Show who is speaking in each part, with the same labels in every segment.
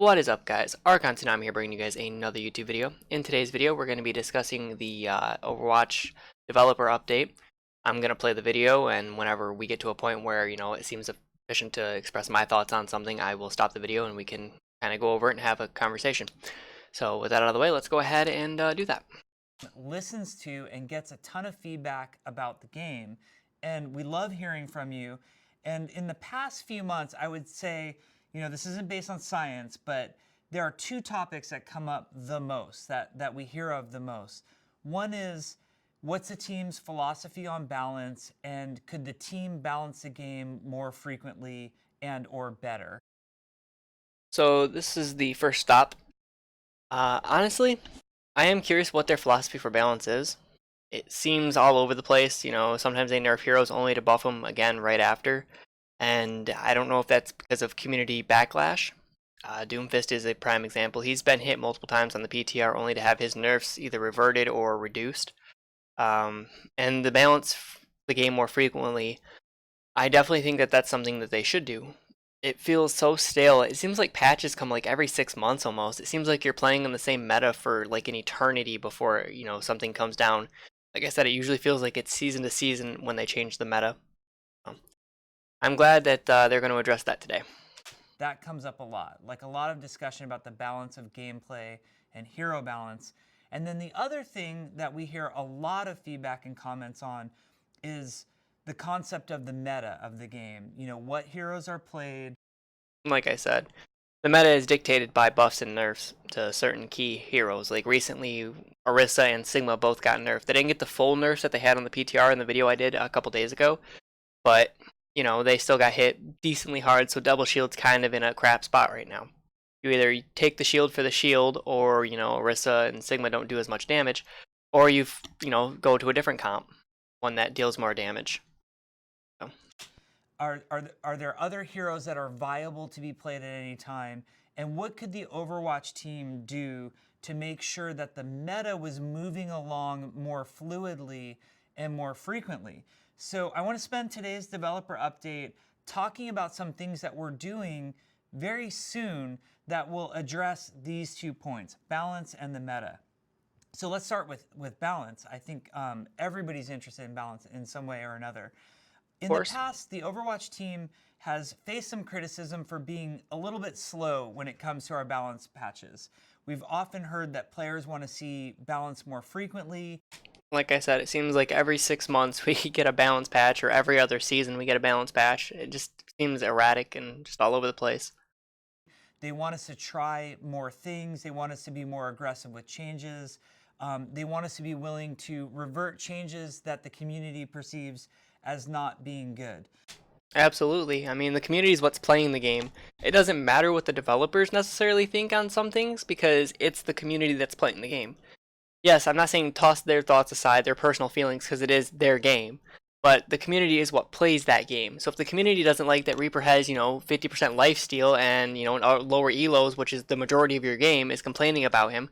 Speaker 1: What is up, guys? Archon and I'm here bringing you guys another YouTube video. In today's video, we're going to be discussing the Overwatch developer update. I'm going to play the video, and whenever we get to a point where, it seems sufficient to express my thoughts on something, I will stop the video and we can kind of go over it and have a conversation. So with that out of the way, let's go ahead and do that.
Speaker 2: Listens to and gets a ton of feedback about the game, and we love hearing from you. And in the past few months, I would say, this isn't based on science, but there are two topics that come up the most, that we hear of the most. One is, what's the team's philosophy on balance, and could the team balance the game more frequently and or better?
Speaker 1: So this is the first stop. Honestly, I am curious what their philosophy for balance is. It seems all over the place. Sometimes they nerf heroes only to buff them again right after. And I don't know if that's because of community backlash. Doomfist is a prime example. He's been hit multiple times on the PTR only to have his nerfs either reverted or reduced. And the balance the game more frequently, I definitely think that that's something that they should do. It feels so stale. It seems like patches come like every 6 months almost. It seems like you're playing in the same meta for like an eternity before, something comes down. Like I said, it usually feels like it's season to season when they change the meta. I'm glad that they're going to address that today.
Speaker 2: That comes up a lot, like a lot of discussion about the balance of gameplay and hero balance. And then the other thing that we hear a lot of feedback and comments on is the concept of the meta of the game. What heroes are played.
Speaker 1: Like I said, the meta is dictated by buffs and nerfs to certain key heroes. Like recently, Orisa and Sigma both got nerfed. They didn't get the full nerfs that they had on the PTR in the video I did a couple days ago, but they still got hit decently hard, so double shield's kind of in a crap spot right now. You either take the shield for the shield, or Orisa and Sigma don't do as much damage, or you go to a different comp, one that deals more damage. So.
Speaker 2: Are there other heroes that are viable to be played at any time? And what could the Overwatch team do to make sure that the meta was moving along more fluidly and more frequently? So I want to spend today's developer update talking about some things that we're doing very soon that will address these 2 points, balance and the meta. So let's start with balance. I think everybody's interested in balance in some way or another. In the past, the Overwatch team has faced some criticism for being a little bit slow when it comes to our balance patches. We've often heard that players want to see balance more frequently.
Speaker 1: Like I said, it seems like every 6 months we get a balance patch, or every other season we get a balance patch. It just seems erratic and just all over the place.
Speaker 2: They want us to try more things. They want us to be more aggressive with changes. They want us to be willing to revert changes that the community perceives as not being good.
Speaker 1: Absolutely. I mean, the community is what's playing the game. It doesn't matter what the developers necessarily think on some things, because it's the community that's playing the game. Yes, I'm not saying toss their thoughts aside, their personal feelings, because it is their game. But the community is what plays that game. So if the community doesn't like that Reaper has, 50% lifesteal and, lower elos, which is the majority of your game, is complaining about him,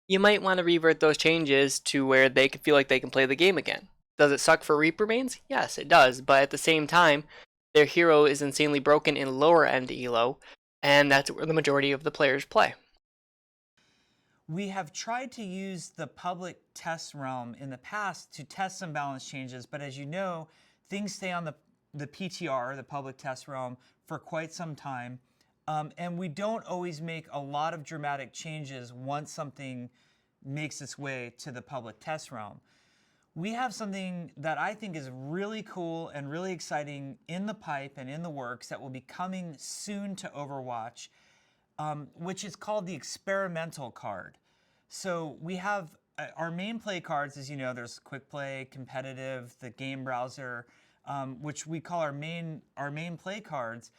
Speaker 1: you might want to revert those changes to where they can feel like they can play the game again. Does it suck for Reaper mains? Yes, it does. But at the same time, their hero is insanely broken in lower end elo, and that's where the majority of the players play.
Speaker 2: We have tried to use the public test realm in the past to test some balance changes, but as you know, things stay on the PTR, the public test realm, for quite some time. And we don't always make a lot of dramatic changes once something makes its way to the public test realm. We have something that I think is really cool and really exciting in the pipe and in the works that will be coming soon to Overwatch, which is called the experimental card. So we have our main play cards, as you know, there's quick play, competitive, the game browser, which we call our main play cards.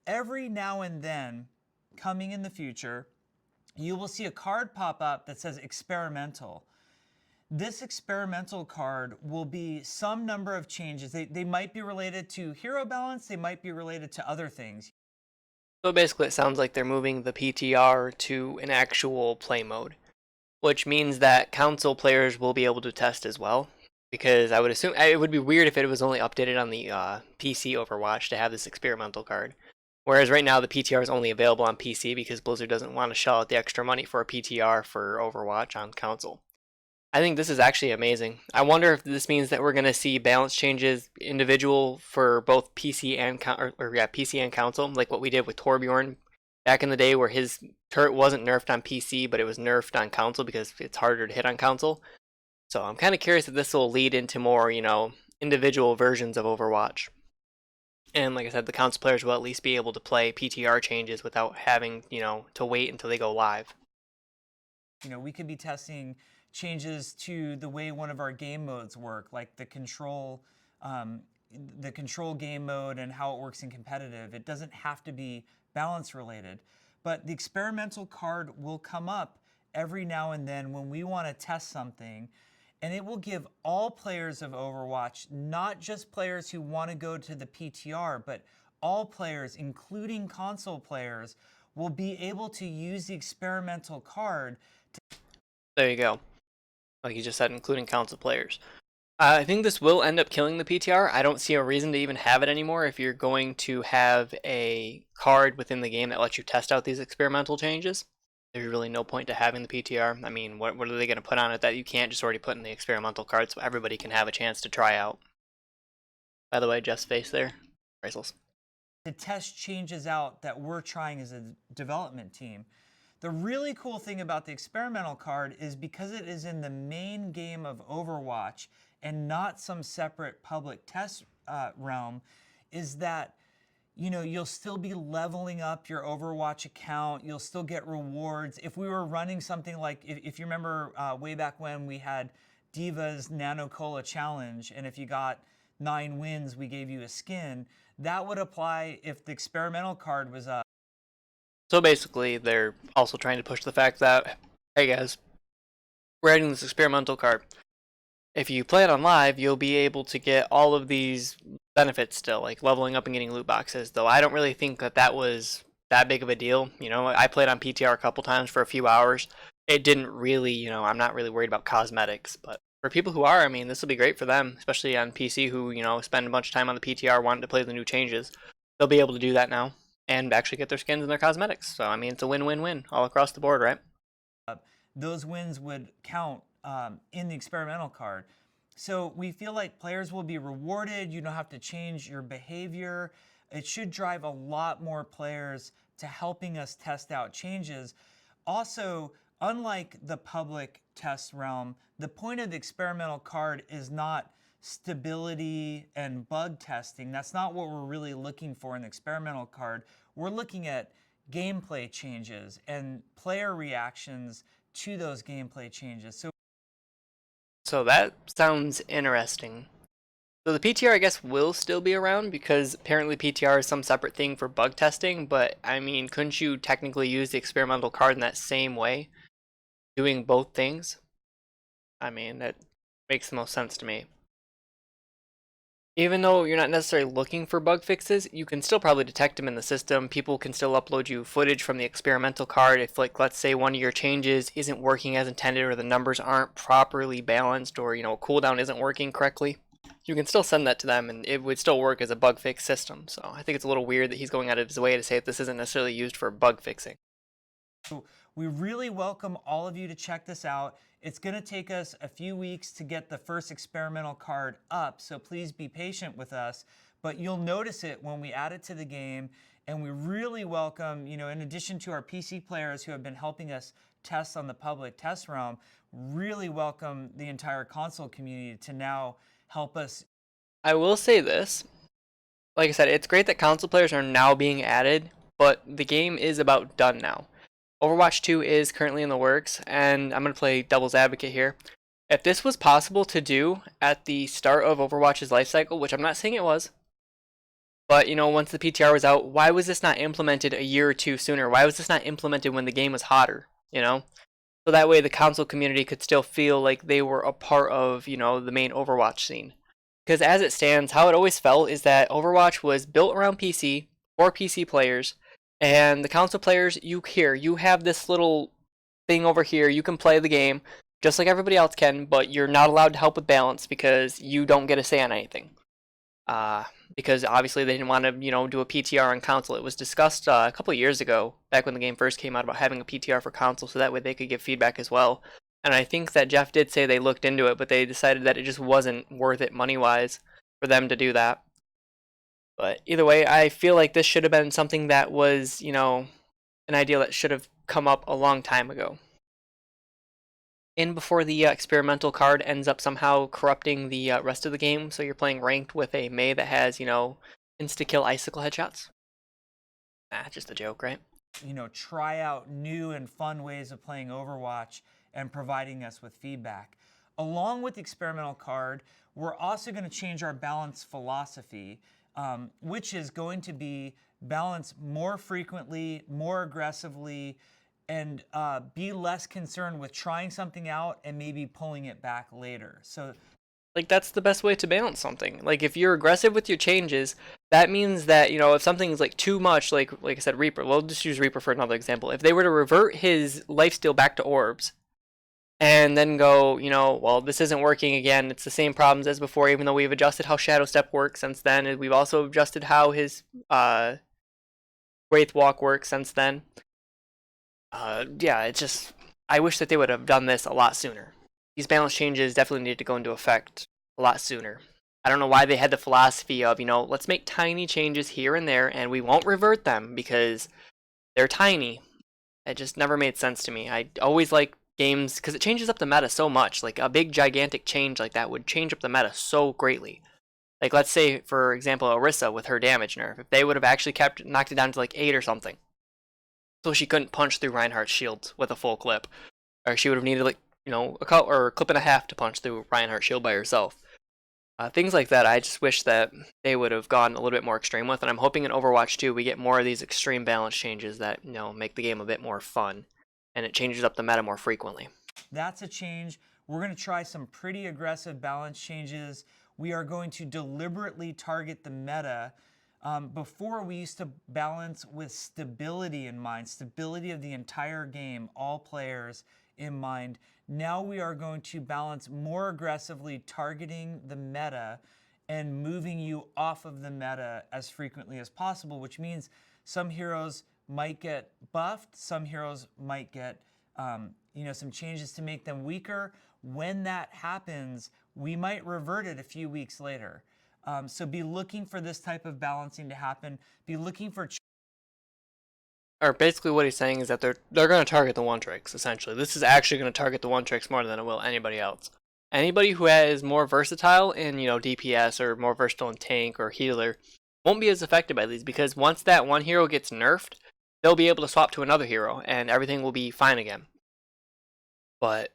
Speaker 2: Every now and then, coming in the future, you will see a card pop up that says experimental. This experimental card will be some number of changes. They might be related to hero balance, they might be related to other things.
Speaker 1: So basically it sounds like they're moving the PTR to an actual play mode, which means that console players will be able to test as well. Because I would assume it would be weird if it was only updated on the PC Overwatch to have this experimental card. Whereas right now the PTR is only available on PC because Blizzard doesn't want to shell out the extra money for a PTR for Overwatch on console. I think this is actually amazing. I wonder if this means that we're going to see balance changes individual for both PC and PC and console, like what we did with Torbjorn back in the day, where his turret wasn't nerfed on PC, but it was nerfed on console because it's harder to hit on console. So I'm kind of curious if this will lead into more, individual versions of Overwatch. And like I said, the console players will at least be able to play PTR changes without having, to wait until they go live.
Speaker 2: We could be testing changes to the way one of our game modes work, like um, the control game mode and how it works in competitive. It doesn't have to be balance related, but the experimental card will come up every now and then when we want to test something. And it will give all players of Overwatch, not just players who want to go to the PTR, but all players, including console players, will be able to use the experimental card.
Speaker 1: There you go. Like you just said, including console players. I think this will end up killing the PTR. I don't see a reason to even have it anymore if you're going to have a card within the game that lets you test out these experimental changes. There's really no point to having the PTR. I mean, what are they going to put on it that you can't just already put in the experimental card so everybody can have a chance to try out? By the way, Jeff's face there, priceless.
Speaker 2: To test changes out that we're trying as a development team. The really cool thing about the experimental card is because it is in the main game of Overwatch and not some separate public test realm, is that you'll still be leveling up your Overwatch account. You'll still get rewards. If we were running something like, if you remember way back when we had Diva's Nano Cola Challenge, and if you got 9 wins, we gave you a skin, that would apply if the experimental card was up.
Speaker 1: So basically, they're also trying to push the fact that, hey guys, we're adding this experimental card. If you play it on live, you'll be able to get all of these benefits still, like leveling up and getting loot boxes, though I don't really think that was that big of a deal. I played on PTR a couple times for a few hours. It didn't really, I'm not really worried about cosmetics, but for people who are, I mean, this will be great for them, especially on PC who, spend a bunch of time on the PTR wanting to play the new changes. They'll be able to do that now and actually get their skins and their cosmetics. So, I mean, it's a win-win-win all across the board, right?
Speaker 2: Those wins would count in the experimental card. So we feel like players will be rewarded. You don't have to change your behavior. It should drive a lot more players to helping us test out changes. Also, unlike the public test realm, the point of the experimental card is not stability and bug testing. That's not what we're really looking for in the experimental card. We're looking at gameplay changes and player reactions to those gameplay changes.
Speaker 1: So that sounds interesting. So the PTR, I guess, will still be around because apparently PTR is some separate thing for bug testing, but I mean, couldn't you technically use the experimental card in that same way, doing both things? I mean, that makes the most sense to me. Even though you're not necessarily looking for bug fixes, you can still probably detect them in the system. People can still upload you footage from the experimental card if, like, let's say one of your changes isn't working as intended or the numbers aren't properly balanced or, cooldown isn't working correctly. You can still send that to them and it would still work as a bug fix system. So I think it's a little weird that he's going out of his way to say that this isn't necessarily used for bug fixing.
Speaker 2: We really welcome all of you to check this out. It's going to take us a few weeks to get the first experimental card up, so please be patient with us. But you'll notice it when we add it to the game, and we really welcome, in addition to our PC players who have been helping us test on the public test realm, really welcome the entire console community to now help us.
Speaker 1: I will say this. Like I said, it's great that console players are now being added, but the game is about done now. Overwatch 2 is currently in the works, and I'm going to play devil's advocate here. If this was possible to do at the start of Overwatch's lifecycle, which I'm not saying it was, but, once the PTR was out, why was this not implemented a year or two sooner? Why was this not implemented when the game was hotter, So that way the console community could still feel like they were a part of, the main Overwatch scene. Because as it stands, how it always felt is that Overwatch was built around PC, for PC players, and the console players, you have this little thing over here. You can play the game just like everybody else can, but you're not allowed to help with balance because you don't get a say on anything. because obviously they didn't want to, do a PTR on console. It was discussed a couple of years ago, back when the game first came out, about having a PTR for console, so that way they could give feedback as well. And I think that Jeff did say they looked into it, but they decided that it just wasn't worth it money-wise for them to do that. But either way, I feel like this should have been something that was, an idea that should have come up a long time ago. In before the experimental card ends up somehow corrupting the rest of the game, so you're playing ranked with a Mei that has, insta-kill icicle headshots. Ah, just a joke, right?
Speaker 2: Try out new and fun ways of playing Overwatch and providing us with feedback. Along with the experimental card, we're also going to change our balance philosophy, which is going to be balance more frequently, more aggressively, and be less concerned with trying something out and maybe pulling it back later. So
Speaker 1: Like, that's the best way to balance something. Like, if you're aggressive with your changes, that means that, if something's like too much, like I said, Reaper, we'll just use Reaper for another example. If they were to revert his lifesteal back to orbs and then go, well, this isn't working again, it's the same problems as before, even though we've adjusted how Shadow Step works since then, and we've also adjusted how his Wraith Walk works since then. Yeah, it's just, I wish that they would have done this a lot sooner. These balance changes definitely need to go into effect a lot sooner. I don't know why they had the philosophy of, let's make tiny changes here and there and we won't revert them because they're tiny. It just never made sense to me. I always like games because it changes up the meta so much. Like a big gigantic change like that would change up the meta so greatly. Like let's say, for example, Orisa with her damage nerf. If they would have actually knocked it down to like 8 or something, so she couldn't punch through Reinhardt's shield with a full clip, or she would have needed like a cut or a clip and a half to punch through Reinhardt's shield by herself. Things like that, I just wish that they would have gone a little bit more extreme with, and I'm hoping in Overwatch 2 we get more of these extreme balance changes that make the game a bit more fun, and it changes up the meta more frequently.
Speaker 2: That's a change. We're going to try some pretty aggressive balance changes. We are going to deliberately target the meta. Before, we used to balance with stability in mind, stability of the entire game, all players in mind. Now we are going to balance more aggressively, targeting the meta and moving you off of the meta as frequently as possible, which means some heroes might get buffed, some heroes might get some changes to make them weaker. When that happens, we might revert it a few weeks later. So be looking for this type of balancing to happen. Be looking for
Speaker 1: Or basically what he's saying is that they're going to target the one tricks, essentially. This is actually going to target the one tricks more than it will anybody else. Anybody who is more versatile in, DPS or more versatile in tank or healer won't be as affected by these, because once that one hero gets nerfed, they'll be able to swap to another hero and everything will be fine again. But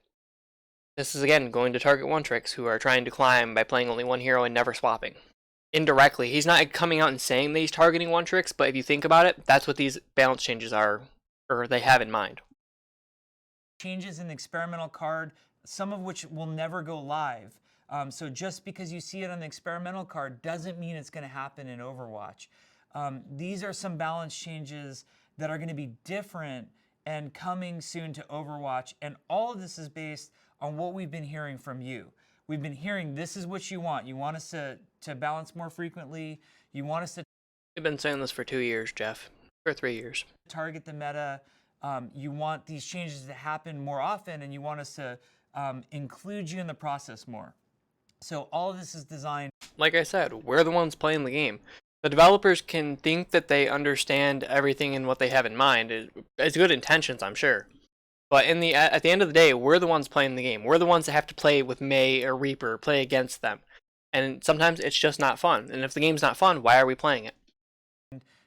Speaker 1: this is again going to target one tricks who are trying to climb by playing only one hero and never swapping. Indirectly, he's not coming out and saying that he's targeting one tricks, but if you think about it, that's what these balance changes are, or they have in mind.
Speaker 2: changes in the experimental card, some of which will never go live. So just because you see it on the experimental card doesn't mean it's going to happen in Overwatch. These are some balance changes that are going to be different and coming soon to Overwatch. And all of this is based on what we've been hearing from you. We've been hearing this is what you want. You want us to balance more frequently. You want us to
Speaker 1: We've been saying this for 2 years, Jeff. For 3 years.
Speaker 2: target the meta. You want these changes to happen more often, and you want us to include you in the process more. So all of this is designed.
Speaker 1: Like I said, we're the ones playing the game. The developers can think that they understand everything and what they have in mind. It's good intentions, I'm sure. But at the end of the day, we're the ones playing the game. We're the ones that have to play with Mei or Reaper, play against them. And sometimes it's just not fun. And if the game's not fun, why are we playing it?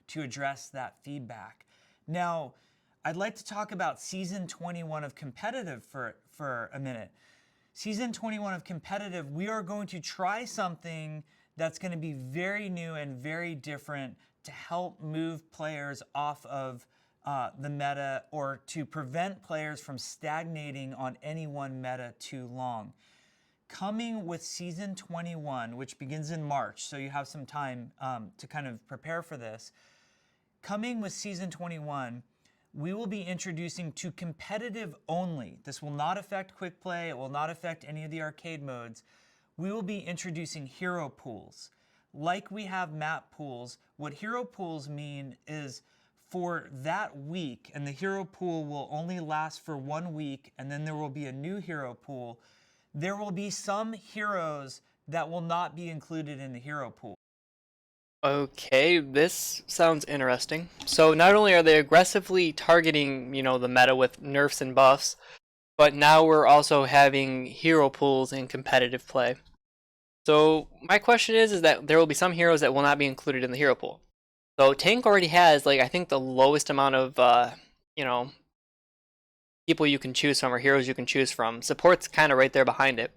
Speaker 2: To address that feedback. Now, I'd like to talk about Season 21 of Competitive for a minute. Season 21 of Competitive, we are going to try something that's going to be very new and very different to help move players off of the meta, or to prevent players from stagnating on any one meta too long. Coming with Season 21, which begins in March, so you have some time to kind of prepare for this. Coming with Season 21, we will be introducing to competitive only. This will not affect quick play. It will not affect any of the arcade modes. We will be introducing hero pools. like we have map pools, what hero pools mean is for that week, and the hero pool will only last for 1 week, and then there will be a new hero pool. There will be some heroes that will not be included in the hero pool.
Speaker 1: Okay, this sounds interesting. So not only are they aggressively targeting, the meta with nerfs and buffs, but now we're also having hero pools in competitive play. So my question is that there will be some heroes that will not be included in the hero pool. So tank already has like I think the lowest amount of you know people you can choose from or heroes you can choose from. Support's kind of right there behind it.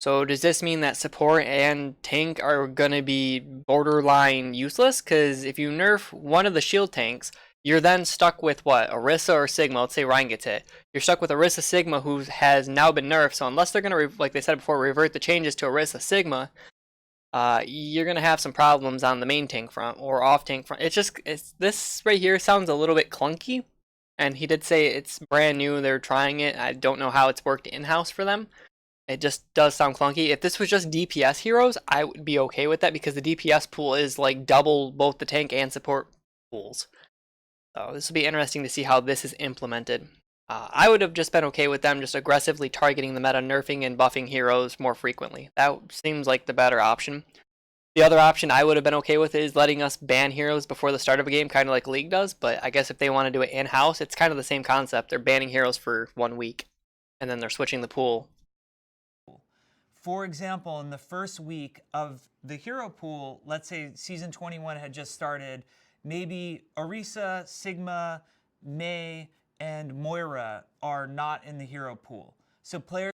Speaker 1: So does this mean that support and tank are gonna be borderline useless? Because if you nerf one of the shield tanks, you're then stuck with what? Orisa or Sigma? Let's say Ryan gets hit. You're stuck with Orisa Sigma, who has now been nerfed. So unless they're gonna, like they said before, revert the changes to Orisa Sigma, you're gonna have some problems on the main tank front or off tank front. It's this right here sounds a little bit clunky, and he did say it's brand new. They're trying it. I don't know how it's worked in house for them. It just does sound clunky. If this was just DPS heroes, I would be okay with that because the DPS pool is like double both the tank and support pools. So this will be interesting to see how this is implemented. I would have just been okay with them just aggressively targeting the meta, nerfing and buffing heroes more frequently. That seems like the better option. The other option I would have been okay with is letting us ban heroes before the start of a game, kind of like League does. But I guess if they want to do it in-house, it's kind of the same concept. They're banning heroes for 1 week, and then they're switching the pool.
Speaker 2: For example, in the first week of the hero pool, let's say season 21 had just started, maybe Orisa, Sigma, Mei, and Moira are not in the hero pool. So players.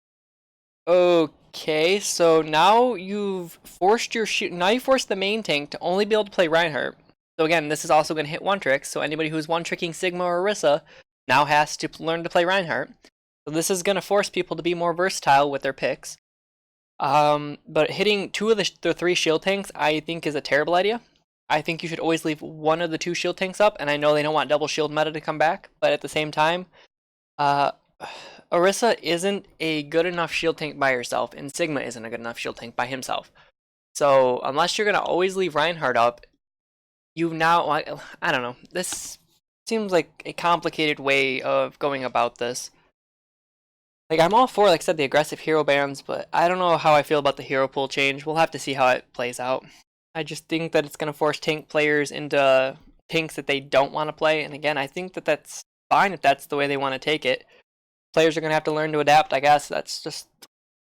Speaker 1: Okay, so now you've forced now you forced the main tank to only be able to play Reinhardt. So again, this is also going to hit one trick. So anybody who's one tricking Sigma or Orisa now has to learn to play Reinhardt. So this is going to force people to be more versatile with their picks. But hitting two of the three shield tanks, I think, is a terrible idea. I think you should always leave one of the two shield tanks up, and I know they don't want double shield meta to come back, but at the same time, Orisa isn't a good enough shield tank by herself, and Sigma isn't a good enough shield tank by himself. So unless you're gonna always leave Reinhardt up, you now I don't know. This seems like a complicated way of going about this. Like I'm all for, like I said, the aggressive hero bans, but I don't know how I feel about the hero pool change. We'll have to see how it plays out. I just think that it's gonna force tank players into tanks that they don't want to play, and again, I think that that's fine if that's the way they want to take it. Players are going to have to learn to adapt, I guess. That's just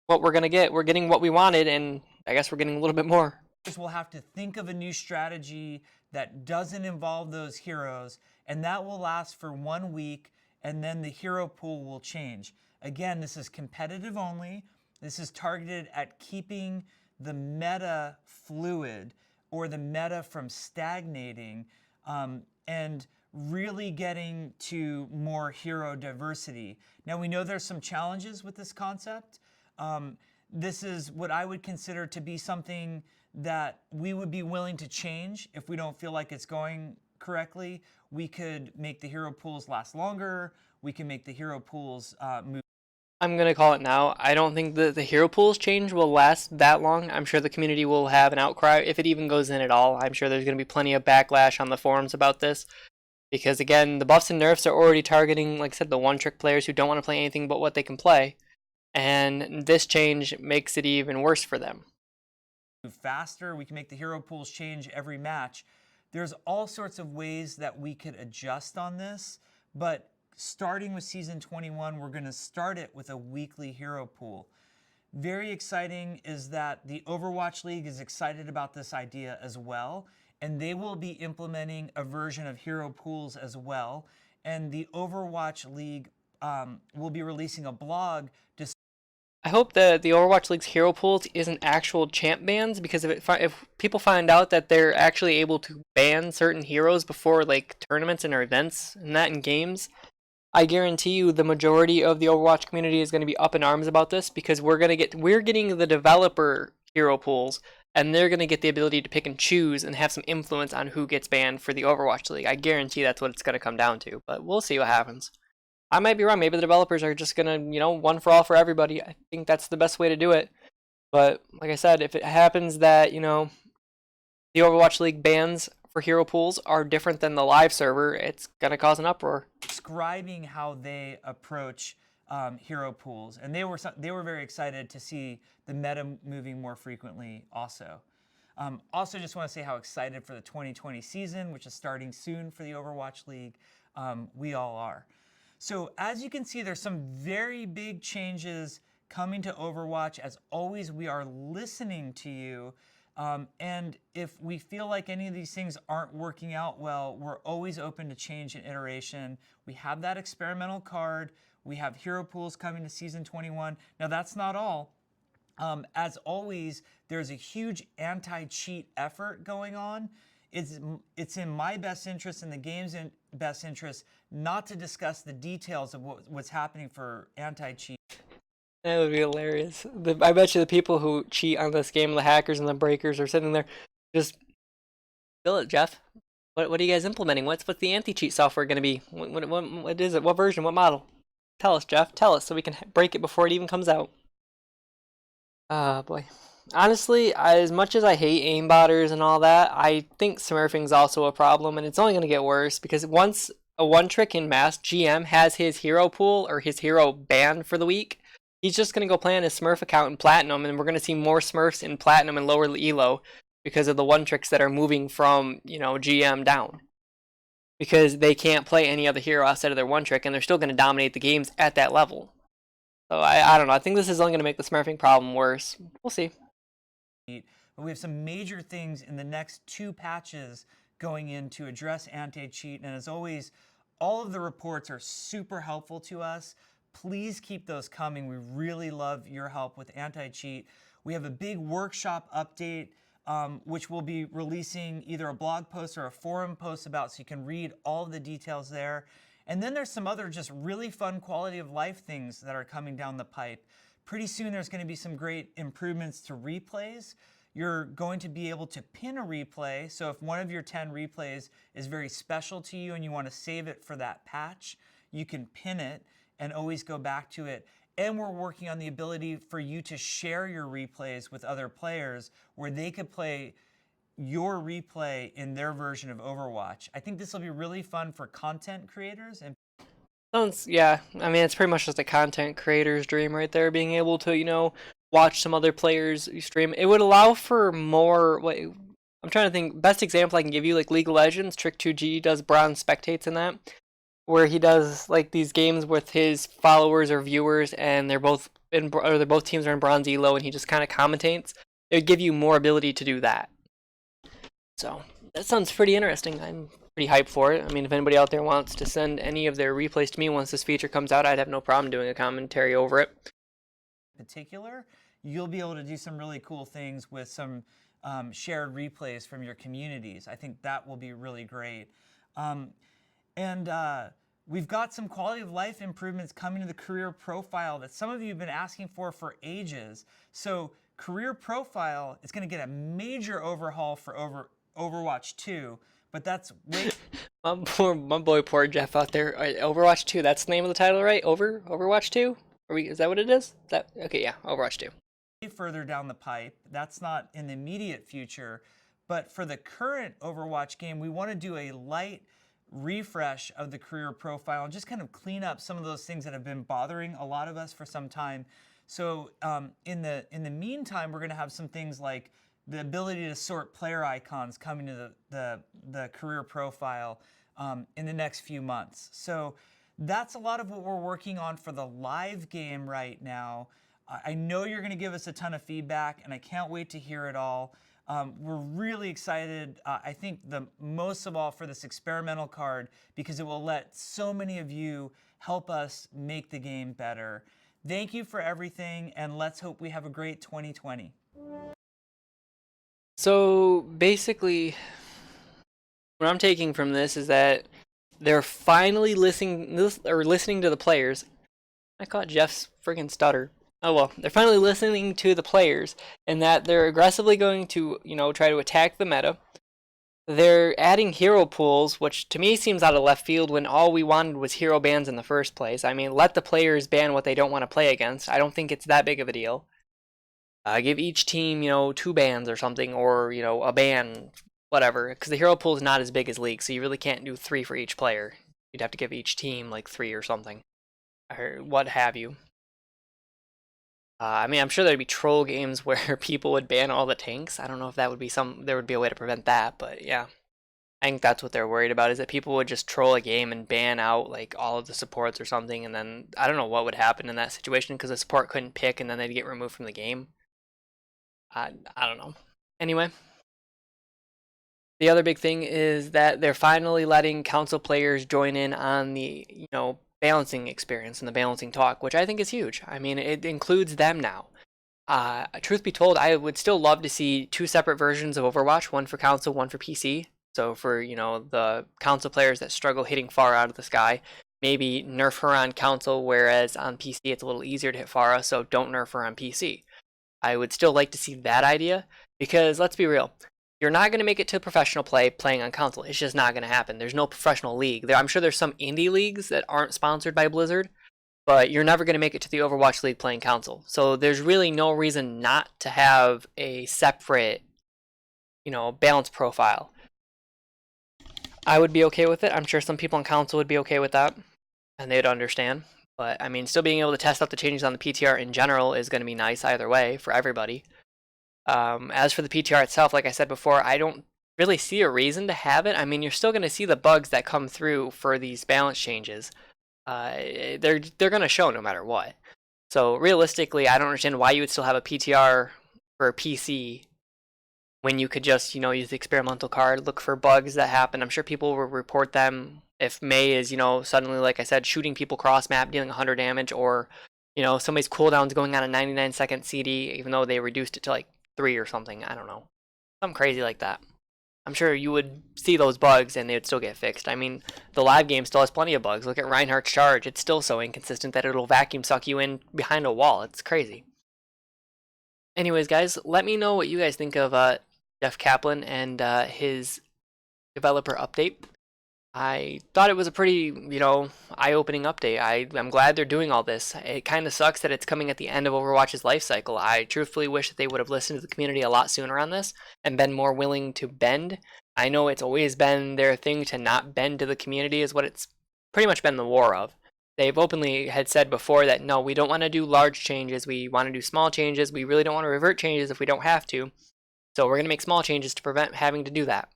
Speaker 1: what we're going to get. We're getting what we wanted, and I guess we're getting a little bit more.
Speaker 2: We'll have to think of a new strategy that doesn't involve those heroes, and that will last for 1 week, and then the hero pool will change. Again, this is competitive only. This is targeted at keeping the meta fluid or the meta from stagnating, and really getting to more hero diversity. Now we know there's some challenges with this concept. This is what I would consider to be something that we would be willing to change if we don't feel like it's going correctly. We could make the hero pools last longer. We can make the hero pools move.
Speaker 1: I'm going to call it now. I don't think that the hero pools change will last that long. I'm sure the community will have an outcry if it even goes in at all. I'm sure there's going to be plenty of backlash on the forums about this. Because again, the buffs and nerfs are already targeting, like I said, the one-trick players who don't want to play anything but what they can play. And this change makes it even worse for them.
Speaker 2: Faster, we can make the hero pools change every match. There's all sorts of ways that we could adjust on this, but starting with season 21, we're going to start it with a weekly hero pool. Very exciting is that the Overwatch League is excited about this idea as well, and they will be implementing a version of hero pools as well. And the Overwatch League will be releasing a blog.
Speaker 1: I hope that the Overwatch League's hero pools isn't actual champ bans, because if people find out that they're actually able to ban certain heroes before like tournaments and events and that in games, I guarantee you the majority of the Overwatch community is going to be up in arms about this, because we're getting the developer hero pools, and they're going to get the ability to pick and choose and have some influence on who gets banned for the Overwatch League. I guarantee that's what it's going to come down to, but we'll see what happens. I might be wrong. Maybe the developers are just going to, one for all for everybody. I think that's the best way to do it. But like I said, if it happens that, the Overwatch League bans for hero pools are different than the live server, it's gonna cause an uproar.
Speaker 2: Describing how they approach hero pools, and they were very excited to see the meta moving more frequently. Also, just want to say how excited for the 2020 season, which is starting soon for the Overwatch League. We all are. So as you can see, there's some very big changes coming to Overwatch. As always, we are listening to you. And if we feel like any of these things aren't working out well, we're always open to change and iteration. We have that experimental card. We have hero pools coming to season 21. Now that's not all. As always, there's a huge anti-cheat effort going on. It's in my best interest and the game's best interest not to discuss the details of what's happening for anti-cheat.
Speaker 1: That would be hilarious. I bet you the people who cheat on this game, the hackers and the breakers, are sitting there just, fill it, Jeff. What are you guys implementing? What's the anti-cheat software going to be? What is it? What version? What model? Tell us, Jeff. Tell us so we can break it before it even comes out. Ah, boy. Honestly, as much as I hate aimbotters and all that, I think smurfing's also a problem, and it's only going to get worse because once a one-trick in mass GM has his hero pool or his hero banned for the week, he's just going to go play on his Smurf account in Platinum, and we're going to see more Smurfs in Platinum and lower Elo because of the one-tricks that are moving from, GM down. Because they can't play any other hero outside of their one-trick, and they're still going to dominate the games at that level. So I don't know. I think this is only going to make the smurfing problem worse. We'll see.
Speaker 2: But we have some major things in the next 2 patches going in to address anti-cheat. And as always, all of the reports are super helpful to us. Please keep those coming. We really love your help with anti-cheat. We have a big workshop update, which we'll be releasing either a blog post or a forum post about, so you can read all of the details there. And then there's some other just really fun quality of life things that are coming down the pipe. Pretty soon there's going to be some great improvements to replays. You're going to be able to pin a replay. So if one of your 10 replays is very special to you and you want to save it for that patch, you can pin it and always go back to it. And we're working on the ability for you to share your replays with other players where they could play your replay in their version of Overwatch. I think this will be really fun for content creators. And
Speaker 1: Yeah, I mean, it's pretty much just a content creator's dream right there, being able to, watch some other players stream. It would allow for more, I'm trying to think, best example I can give you, like League of Legends, Trick2G does bronze spectates in that, where he does like these games with his followers or viewers, and they're both teams are in bronze elo, and he just kind of commentates. It would give you more ability to do that. So that sounds pretty interesting. I'm pretty hyped for it. I mean, if anybody out there wants to send any of their replays to me once this feature comes out, I'd have no problem doing a commentary over it.
Speaker 2: In particular, you'll be able to do some really cool things with some shared replays from your communities. I think that will be really great. We've got some quality of life improvements coming to the career profile that some of you have been asking for ages. So career profile is going to get a major overhaul for Overwatch 2, but that's way...
Speaker 1: my boy, poor Jeff out there. Overwatch 2, that's the name of the title, right? Overwatch 2? Is that what it is? Okay, yeah, Overwatch 2.
Speaker 2: Further down the pipe. That's not in the immediate future, but for the current Overwatch game, we want to do a light refresh of the career profile and just kind of clean up some of those things that have been bothering a lot of us for some time. So in the meantime, we're going to have some things like the ability to sort player icons coming to the career profile in the next few months. So that's a lot of what we're working on for the live game right now. I know you're going to give us a ton of feedback, and I can't wait to hear it all. We're really excited, I think most of all for this experimental card, because it will let so many of you help us make the game better. Thank you for everything, and let's hope we have a great 2020.
Speaker 1: So basically, what I'm taking from this is that they're finally listening to the players. I caught Jeff's friggin' stutter. Oh well, they're finally listening to the players, and that they're aggressively going to, try to attack the meta. They're adding hero pools, which to me seems out of left field when all we wanted was hero bans in the first place. I mean, let the players ban what they don't want to play against. I don't think it's that big of a deal. Give each team, 2 bans or something, or a ban, whatever. Because the hero pool is not as big as League, so you really can't do 3 for each player. You'd have to give each team like 3 or something, or what have you. I mean, I'm sure there'd be troll games where people would ban all the tanks. I don't know if that would be there would be a way to prevent that, but yeah. I think that's what they're worried about, is that people would just troll a game and ban out like all of the supports or something, and then I don't know what would happen in that situation because the support couldn't pick and then they'd get removed from the game. I don't know. Anyway, the other big thing is that they're finally letting council players join in on the, balancing experience and the balancing talk, which I think is huge. I mean, it includes them now. Truth be told, I would still love to see 2 separate versions of Overwatch, one for console, one for PC. So for, the console players that struggle hitting far out of the sky, maybe nerf her on console, whereas on PC it's a little easier to hit Pharah, so don't nerf her on PC. I would still like to see that idea, because let's be real, you're not going to make it to professional play playing on console. It's just not going to happen. There's no professional league. I'm sure there's some indie leagues that aren't sponsored by Blizzard, but you're never going to make it to the Overwatch League playing console. So there's really no reason not to have a separate, balance profile. I would be okay with it. I'm sure some people on console would be okay with that, and they'd understand. But I mean, still being able to test out the changes on the PTR in general is going to be nice either way for everybody. As for the PTR itself, like I said before, I don't really see a reason to have it. I mean, you're still going to see the bugs that come through for these balance changes. They're going to show no matter what. So realistically, I don't understand why you would still have a PTR for a PC when you could just, use the experimental card, look for bugs that happen. I'm sure people will report them if Mei is, suddenly, like I said, shooting people cross map, dealing 100 damage, or, somebody's cooldown's going on a 99-second CD, even though they reduced it to like 3 or something. I don't know. Something crazy like that. I'm sure you would see those bugs and they would still get fixed. I mean, the live game still has plenty of bugs. Look at Reinhardt's charge. It's still so inconsistent that it'll vacuum suck you in behind a wall. It's crazy. Anyways, guys, let me know what you guys think of Jeff Kaplan and his developer update. I thought it was a pretty, eye-opening update. I'm glad they're doing all this. It kind of sucks that it's coming at the end of Overwatch's life cycle. I truthfully wish that they would have listened to the community a lot sooner on this and been more willing to bend. I know it's always been their thing to not bend to the community, is what it's pretty much been the war of. They've openly had said before that, no, we don't want to do large changes. We want to do small changes. We really don't want to revert changes if we don't have to. So we're going to make small changes to prevent having to do that.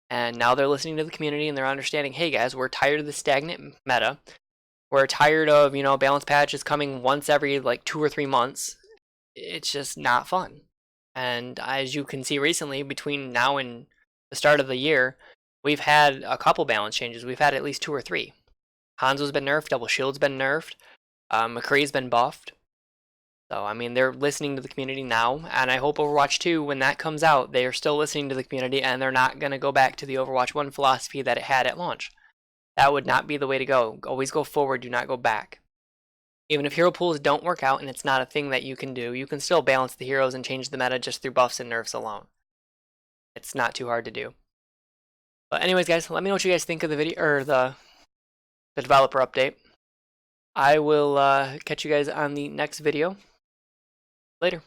Speaker 1: And now they're listening to the community and they're understanding, hey guys, we're tired of the stagnant meta. We're tired of, balance patches coming once every like 2 or 3 months. It's just not fun. And as you can see recently, between now and the start of the year, we've had a couple balance changes. We've had at least 2 or 3. Hanzo's been nerfed, Double Shield's been nerfed, McCree's been buffed. So, I mean, they're listening to the community now, and I hope Overwatch 2, when that comes out, they are still listening to the community, and they're not going to go back to the Overwatch 1 philosophy that it had at launch. That would not be the way to go. Always go forward, do not go back. Even if hero pools don't work out and it's not a thing that you can do, you can still balance the heroes and change the meta just through buffs and nerfs alone. It's not too hard to do. But anyways, guys, let me know what you guys think of the video, or the developer update. I will catch you guys on the next video. Later.